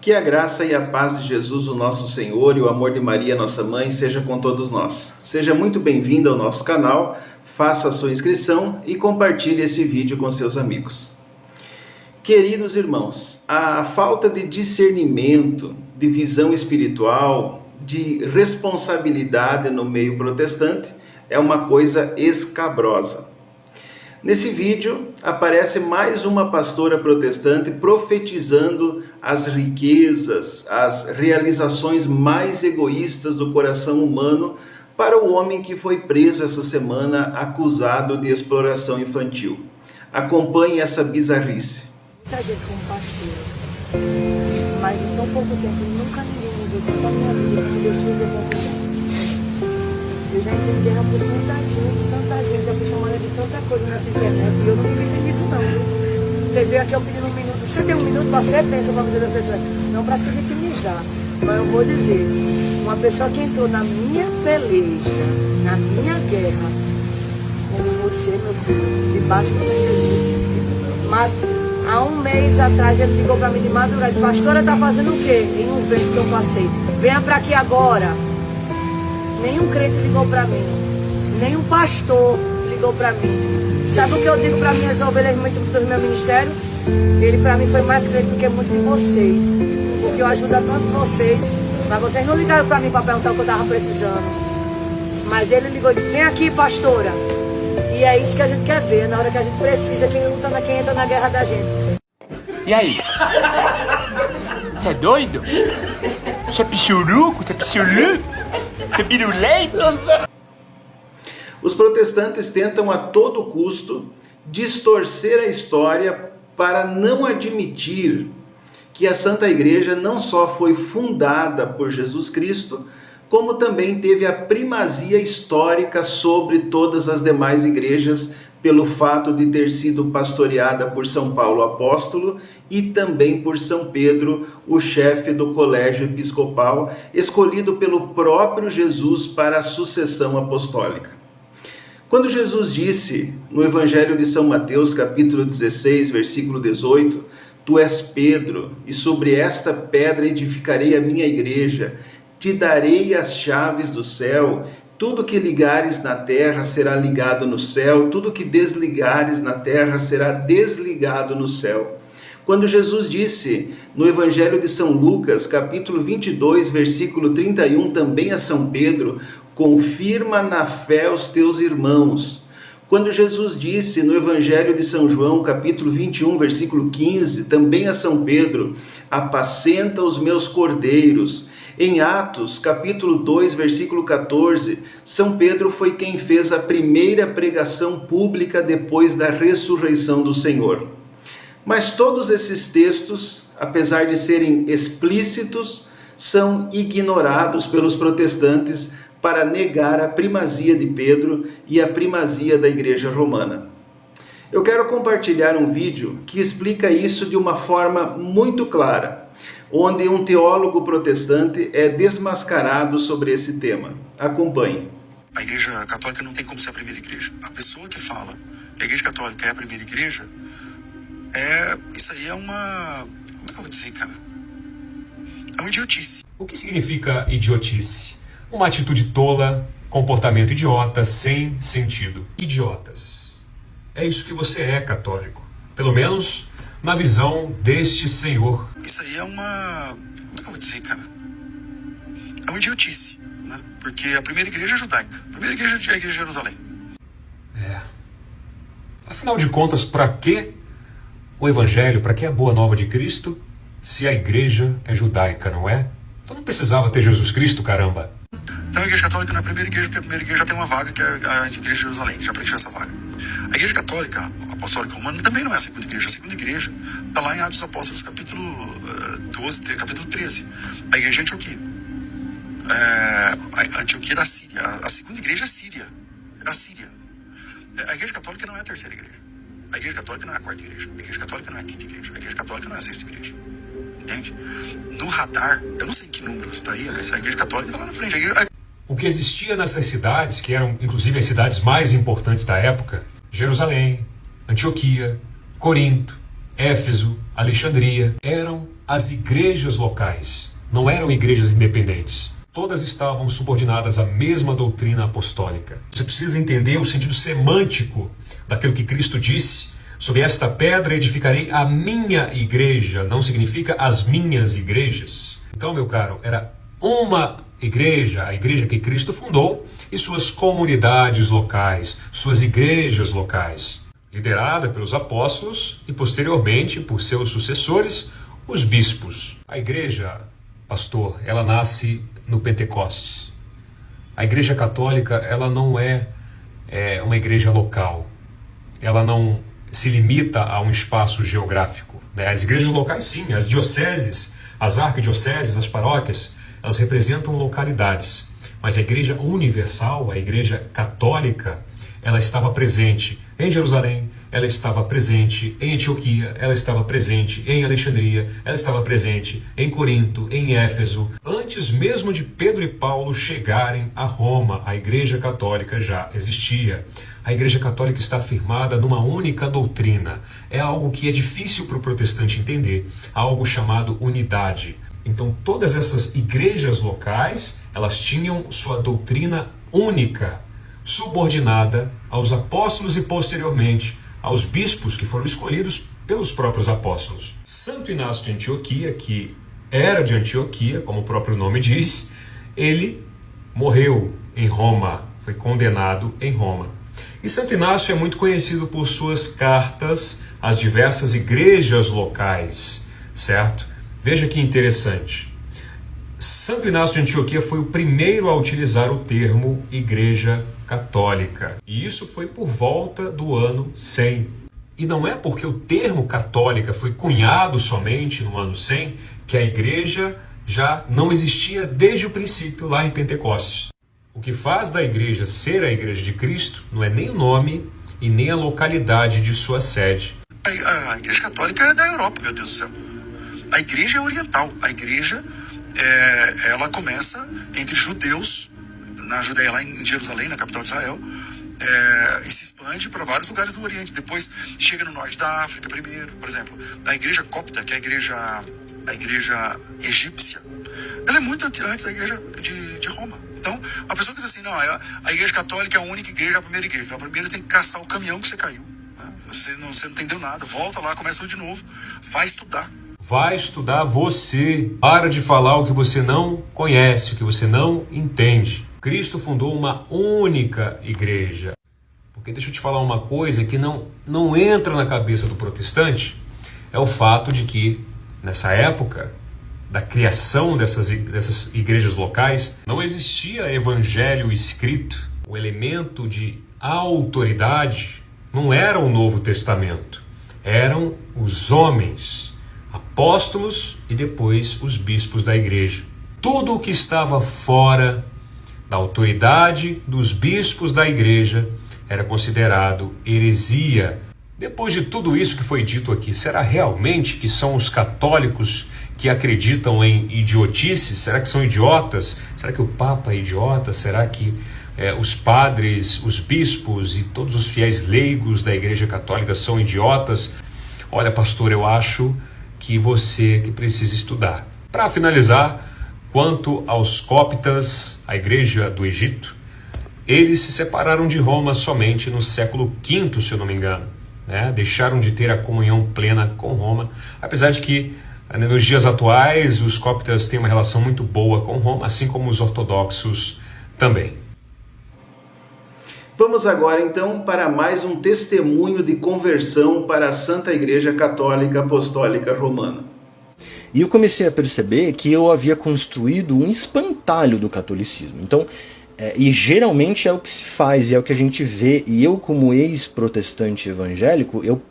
Que a graça e a paz de Jesus, o nosso Senhor, e o amor de Maria, nossa mãe, seja com todos nós. Seja muito bem-vindo ao nosso canal, faça a sua inscrição e compartilhe esse vídeo com seus amigos. Queridos irmãos, a falta de discernimento, de visão espiritual, de responsabilidade no meio protestante é uma coisa escabrosa. Nesse vídeo aparece mais uma pastora protestante profetizando as riquezas, as realizações mais egoístas do coração humano para o homem que foi preso essa semana acusado de exploração infantil. Acompanhe essa bizarrice. Muita gente como pastora, mas em tão pouco tempo nunca ninguém mudou toda a minha vida como Deus fez eu com eu já entendi por tanta gente, já fui chamada de tanta coisa nessa internet e eu não me vitimizo não, viu? Vocês veem aqui eu pedindo um minuto, você tem um minuto para ser bênção para a vida da pessoa, não para se vitimizar, mas eu vou dizer, uma pessoa que entrou na minha peleja, na minha guerra, como você, meu filho, debaixo do Senhor, mas há um mês atrás ele ligou para mim de madrugada e disse, pastora, tá fazendo o quê? Em um vento que eu passei, venha para aqui agora. Nenhum crente ligou para mim, nenhum pastor ligou para mim. Sabe o que eu digo para minhas ovelhas muito do meu ministério? Ele para mim foi mais crente do que muitos de vocês, porque eu ajudo a todos vocês, mas vocês não ligaram para mim para perguntar o que eu estava precisando. Mas ele ligou e disse, vem aqui pastora. E é isso que a gente quer ver, na hora que a gente precisa, quem entra na guerra da gente. E aí? Você é doido? Você é pichuruco? Você é pichuruco? Você é pirulento? Os protestantes tentam a todo custo distorcer a história para não admitir que a Santa Igreja não só foi fundada por Jesus Cristo, como também teve a primazia histórica sobre todas as demais igrejas pelo fato de ter sido pastoreada por São Paulo apóstolo e também por São Pedro, o chefe do colégio episcopal, escolhido pelo próprio Jesus para a sucessão apostólica. Quando Jesus disse no Evangelho de São Mateus, capítulo 16, versículo 18, Tu és Pedro, e sobre esta pedra edificarei a minha igreja, te darei as chaves do céu, tudo que ligares na terra será ligado no céu, tudo que desligares na terra será desligado no céu. Quando Jesus disse no Evangelho de São Lucas, capítulo 22, versículo 31, também a São Pedro, confirma na fé os teus irmãos. Quando Jesus disse no Evangelho de São João, capítulo 21, versículo 15, também a São Pedro, apacenta os meus cordeiros. Em Atos, capítulo 2, versículo 14, São Pedro foi quem fez a primeira pregação pública depois da ressurreição do Senhor. Mas todos esses textos, apesar de serem explícitos, são ignorados pelos protestantes para negar a primazia de Pedro e a primazia da Igreja Romana. Eu quero compartilhar um vídeo que explica isso de uma forma muito clara, onde um teólogo protestante é desmascarado sobre esse tema. Acompanhe. A Igreja Católica não tem como ser a primeira igreja. A pessoa que fala que a Igreja Católica é a primeira igreja, isso aí é uma... Como é que eu vou dizer, cara? É uma idiotice. O que significa idiotice? Uma atitude tola, comportamento idiota, sem sentido. Idiotas. É isso que você é, católico. Pelo menos na visão deste Senhor. Isso aí é uma... Como é que eu vou dizer, cara? É uma idiotice, né? Porque a primeira igreja é judaica. A primeira igreja é a igreja de Jerusalém. Afinal de contas, para que o Evangelho, para que a Boa Nova de Cristo, se a igreja é judaica, não é? Então não precisava ter Jesus Cristo, caramba. Então a Igreja Católica não é a primeira igreja, porque a primeira igreja já tem uma vaga, que é a Igreja de Jerusalém, já preencheu essa vaga. A Igreja Católica, Apostólica Romana, também não é a segunda igreja. A segunda igreja está lá em Atos dos Apóstolos, capítulo 12, capítulo 13. A Igreja de Antioquia. A Antioquia da Síria. A segunda igreja é Síria. É da Síria. A Igreja Católica não é a terceira igreja. A Igreja Católica não é a quarta igreja. A Igreja Católica não é a quinta igreja. A Igreja Católica não é a sexta igreja. Entende? No radar, eu não sei em que número estaria, mas a Igreja Católica está lá na frente. O que existia nessas cidades, que eram inclusive as cidades mais importantes da época, Jerusalém, Antioquia, Corinto, Éfeso, Alexandria, eram as igrejas locais, não eram igrejas independentes. Todas estavam subordinadas à mesma doutrina apostólica. Você precisa entender o sentido semântico daquilo que Cristo disse: sobre esta pedra edificarei a minha igreja. Não significa as minhas igrejas. Então, meu caro, era uma igreja, a igreja que Cristo fundou, e suas comunidades locais, suas igrejas locais, liderada pelos apóstolos e posteriormente por seus sucessores, os bispos. A igreja, pastor, ela nasce no Pentecostes. A igreja católica, ela não é uma igreja local. Ela não se limita a um espaço geográfico, né? As igrejas locais, sim, as dioceses, as arquidioceses, as paróquias, elas representam localidades. Mas a igreja universal, a igreja católica, ela estava presente em Jerusalém, ela estava presente em Antioquia, ela estava presente em Alexandria, ela estava presente em Corinto, em Éfeso. Antes mesmo de Pedro e Paulo chegarem a Roma, a igreja católica já existia. A igreja católica está firmada numa única doutrina. É algo que é difícil para o protestante entender, algo chamado unidade. Então todas essas igrejas locais, elas tinham sua doutrina única, subordinada aos apóstolos e posteriormente aos bispos que foram escolhidos pelos próprios apóstolos. Santo Inácio de Antioquia, que era de Antioquia, como o próprio nome diz, ele morreu em Roma, foi condenado em Roma. E Santo Inácio é muito conhecido por suas cartas às diversas igrejas locais, certo? Veja que interessante. Santo Inácio de Antioquia foi o primeiro a utilizar o termo igreja católica. E isso foi por volta do ano 100. E não é porque o termo católica foi cunhado somente no ano 100 que a igreja já não existia desde o princípio lá em Pentecostes. O que faz da igreja ser a igreja de Cristo não é nem o nome e nem a localidade de sua sede. A igreja católica é da Europa, meu Deus do céu. A igreja é oriental. A igreja, ela começa entre judeus, na Judeia, lá em Jerusalém, na capital de Israel, e se expande para vários lugares do Oriente. Depois chega no norte da África primeiro. Por exemplo, a igreja copta, que é a igreja egípcia, ela é muito antes da igreja de Roma. Então, a pessoa que diz assim, não, a igreja católica é a única igreja, a primeira igreja. Então, primeiro tem que caçar o caminhão que você caiu. Né? Você não entendeu nada, volta lá, começa tudo de novo, vai estudar. Vai estudar você. Para de falar o que você não conhece, o que você não entende. Cristo fundou uma única igreja. Porque deixa eu te falar uma coisa que não entra na cabeça do protestante, é o fato de que, nessa época da criação dessas igrejas locais, não existia evangelho escrito. O elemento de autoridade não era o Novo Testamento. Eram os homens, apóstolos e depois os bispos da igreja. Tudo o que estava fora da autoridade dos bispos da igreja era considerado heresia. Depois de tudo isso que foi dito aqui, será realmente que são os católicos que acreditam em idiotice? Será que são idiotas? Será que o Papa é idiota? Será que os padres, os bispos e todos os fiéis leigos da Igreja Católica são idiotas? Olha, pastor, eu acho que você que precisa estudar. Para finalizar, quanto aos coptas, a Igreja do Egito, eles se separaram de Roma somente no século V, se eu não me engano. Deixaram de ter a comunhão plena com Roma, apesar de que nos dias atuais os coptas têm uma relação muito boa com Roma, assim como os ortodoxos também. Vamos agora então para mais um testemunho de conversão para a Santa Igreja Católica Apostólica Romana. E eu comecei a perceber que eu havia construído um espantalho do catolicismo. Então, e geralmente é o que se faz, e é o que a gente vê, e eu como ex-protestante evangélico, eu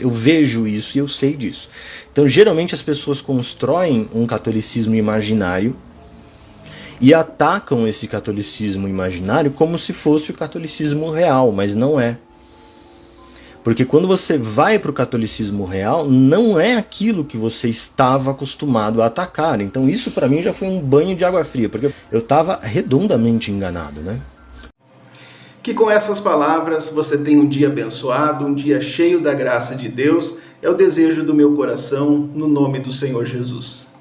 vejo isso e eu sei disso. Então geralmente as pessoas constroem um catolicismo imaginário e atacam esse catolicismo imaginário como se fosse o catolicismo real, mas não é. Porque quando você vai para o catolicismo real, não é aquilo que você estava acostumado a atacar. Então isso para mim já foi um banho de água fria, porque eu estava redondamente enganado, né? Que com essas palavras você tenha um dia abençoado, um dia cheio da graça de Deus É o desejo do meu coração, no nome do Senhor Jesus.